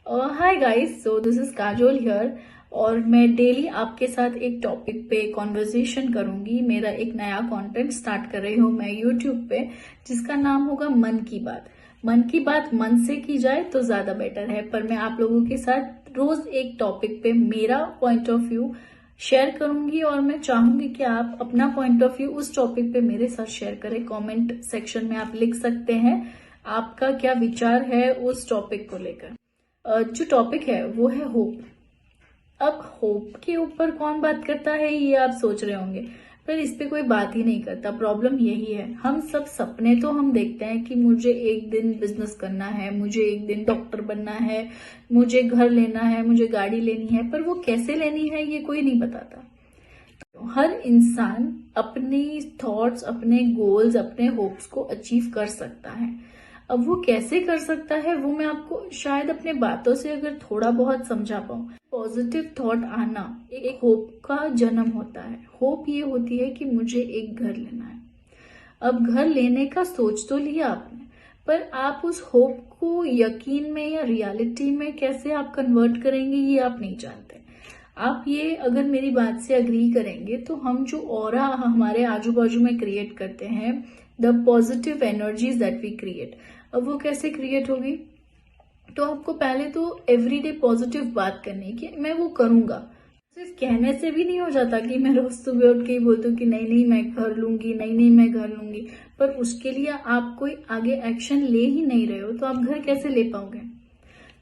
Hi guys, so this is Kajol here और मैं daily आपके साथ एक टॉपिक पे कॉन्वर्सेशन करूंगी। मेरा एक नया कंटेंट स्टार्ट कर रही हूँ मैं यूट्यूब पे, जिसका नाम होगा मन की बात। मन की बात मन से की जाए तो ज्यादा बेटर है, पर मैं आप लोगों के साथ रोज एक टॉपिक पे मेरा पॉइंट ऑफ व्यू शेयर करूंगी और मैं चाहूंगी कि आप अपना पॉइंट ऑफ व्यू उस टॉपिक पे मेरे साथ शेयर करें। कमेंट सेक्शन में आप लिख सकते हैं आपका क्या विचार है उस टॉपिक को लेकर। जो टॉपिक है वो है होप। अब होप के ऊपर कौन बात करता है ये आप सोच रहे होंगे, पर इस पे कोई बात ही नहीं करता। प्रॉब्लम यही है, हम सब सपने तो हम देखते हैं कि मुझे एक दिन बिजनेस करना है, मुझे एक दिन डॉक्टर बनना है, मुझे घर लेना है, मुझे गाड़ी लेनी है, पर वो कैसे लेनी है ये कोई नहीं बताता। हर इंसान अपनी थॉट्स, अपने गोल्स, अपने होप्स को अचीव कर सकता है। अब वो कैसे कर सकता है वो मैं आपको शायद अपने बातों से अगर थोड़ा बहुत समझा पाऊं। पॉजिटिव थॉट आना एक होप का जन्म होता है। होप ये होती है कि मुझे एक घर लेना है। अब घर लेने का सोच तो लिया आपने, पर आप उस होप को यकीन में या रियलिटी में कैसे आप कन्वर्ट करेंगे ये आप नहीं जानते। आप ये अगर मेरी बात से अग्री करेंगे तो हम जो ऑरा हमारे आजू बाजू में क्रिएट करते हैं, the positive energies that we create, अब वो कैसे क्रिएट होगी? तो आपको पहले तो एवरीडे पॉजिटिव बात करनी कि मैं वो करूंगा। सिर्फ कहने से भी नहीं हो जाता कि मैं रोज सुबह उठ के ही बोलती हूँ कि नहीं नहीं मैं घर लूंगी, नहीं नहीं मैं घर लूंगी, पर उसके लिए आप कोई आगे एक्शन ले ही नहीं रहे हो तो आप घर कैसे ले पाओगे?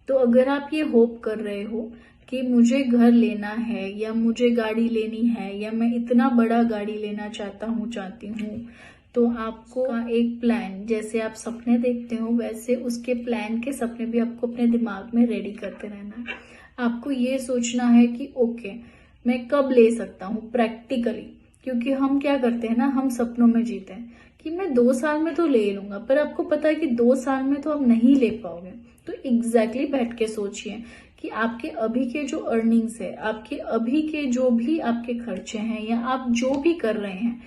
तो अगर आप ये होप कर रहे हो कि मुझे घर लेना है या मुझे गाड़ी लेनी है या मैं इतना बड़ा गाड़ी लेना चाहती हूँ, तो आपको एक प्लान, जैसे आप सपने देखते हो वैसे उसके प्लान के सपने भी आपको अपने दिमाग में रेडी करते रहना है। आपको ये सोचना है कि ओके मैं कब ले सकता हूँ प्रैक्टिकली, क्योंकि हम क्या करते हैं ना, हम सपनों में जीते हैं कि मैं 2 साल में तो ले लूंगा, पर आपको पता है कि 2 साल में तो आप नहीं ले पाओगे। तो एग्जैक्टली बैठ के सोचिए कि आपके अभी के जो अर्निंग्स है, आपके अभी के जो भी आपके खर्चे हैं या आप जो भी कर रहे हैं,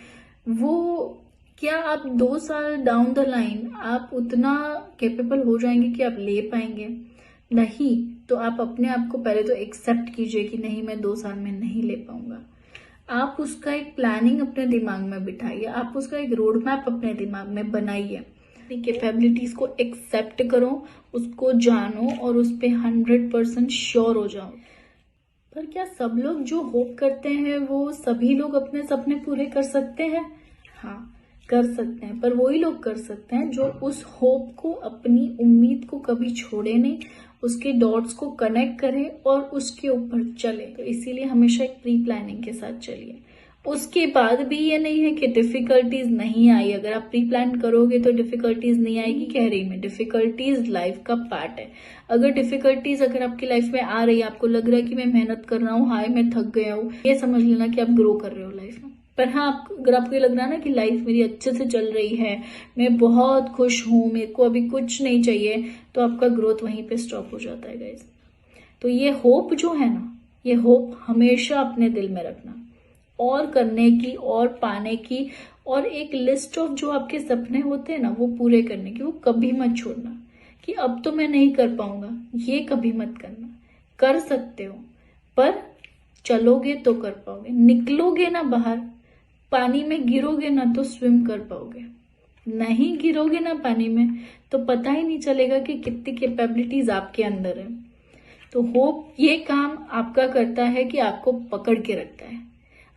वो क्या आप 2 साल डाउन द लाइन आप उतना कैपेबल हो जाएंगे कि आप ले पाएंगे? नहीं। तो आप अपने आप को पहले तो एक्सेप्ट कीजिए कि नहीं मैं 2 साल में नहीं ले पाऊंगा। आप उसका एक प्लानिंग अपने दिमाग में बिठाइए, आप उसका एक रोड मैप अपने दिमाग में बनाइए। अपनी कैपेबिलिटीज को एक्सेप्ट करो, उसको जानो और उस पर 100% श्योर हो जाओ। पर क्या सब लोग जो होप करते हैं वो सभी लोग अपने सपने पूरे कर सकते हैं? हाँ कर सकते हैं, पर वही लोग कर सकते हैं जो उस होप को, अपनी उम्मीद को कभी छोड़े नहीं, उसके डॉट्स को कनेक्ट करे और उसके ऊपर चले। तो इसीलिए हमेशा एक प्री प्लानिंग के साथ चलिए। उसके बाद भी ये नहीं है कि डिफिकल्टीज नहीं आई, अगर आप प्री प्लान करोगे तो डिफिकल्टीज नहीं आएगी, कह रही मैं। डिफिकल्टीज लाइफ का पार्ट है। अगर डिफिकल्टीज अगर आपकी लाइफ में आ रही है, आपको लग रहा है कि मैं मेहनत कर रहा हूँ, हाय मैं थक गया हूँ, ये समझ लेना कि आप ग्रो कर रहे हो लाइफ में। पर हाँ, अगर आपको ये लग रहा है ना कि लाइफ मेरी अच्छे से चल रही है, मैं बहुत खुश हूँ, मेरे को अभी कुछ नहीं चाहिए, तो आपका ग्रोथ वहीं पे स्टॉप हो जाता है गाइस। तो ये होप जो है ना, ये होप हमेशा अपने दिल में रखना, और करने की और पाने की, और एक लिस्ट ऑफ जो आपके सपने होते हैं ना वो पूरे करने की, वो कभी मत छोड़ना कि अब तो मैं नहीं कर पाऊंगा, ये कभी मत करना। कर सकते हो, पर चलोगे तो कर पाओगे। निकलोगे ना बाहर, पानी में गिरोगे ना तो स्विम कर पाओगे, नहीं गिरोगे ना पानी में तो पता ही नहीं चलेगा कि कितनी कैपेबिलिटीज आपके अंदर है। तो होप ये काम आपका करता है कि आपको पकड़ के रखता है,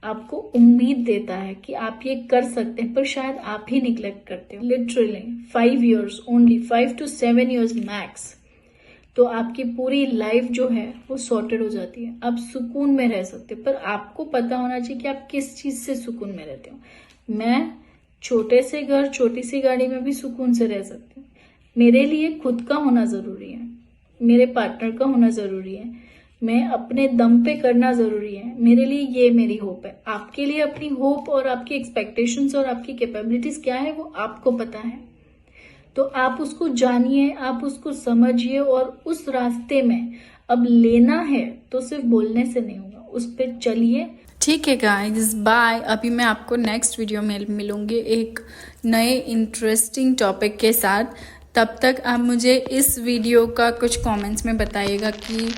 आपको उम्मीद देता है कि आप ये कर सकते हैं, पर शायद आप ही निग्लेक्ट करते हो। Literally 5 years only, 5 to 7 years max, तो आपकी पूरी लाइफ जो है वो सॉर्टेड हो जाती है। आप सुकून में रह सकते हो, पर आपको पता होना चाहिए कि आप किस चीज से सुकून में रहते हो। मैं छोटे से घर, छोटी सी गाड़ी में भी सुकून से रह सकती हूँ। मेरे लिए खुद का होना जरूरी है, मेरे पार्टनर का होना जरूरी है, मैं अपने दम पे करना जरूरी है। मेरे लिए ये मेरी होप है। आपके लिए अपनी होप और आपकी एक्सपेक्टेशंस और आपकी कैपेबिलिटीज क्या है वो आपको पता है, तो आप उसको जानिए, आप उसको समझिए, और उस रास्ते में अब लेना है तो सिर्फ बोलने से नहीं होगा, उस पर चलिए। ठीक है गाइस, बाय। अभी मैं आपको नेक्स्ट वीडियो में मिलूंगी एक नए इंटरेस्टिंग टॉपिक के साथ। तब तक आप मुझे इस वीडियो का कुछ कमेंट्स में बताइएगा कि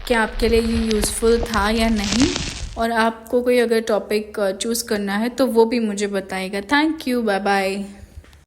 क्या आपके लिए ये यूज़फुल था या नहीं, और आपको कोई अगर टॉपिक चूज़ करना है तो वो भी मुझे बताइएगा। Thank you, bye bye.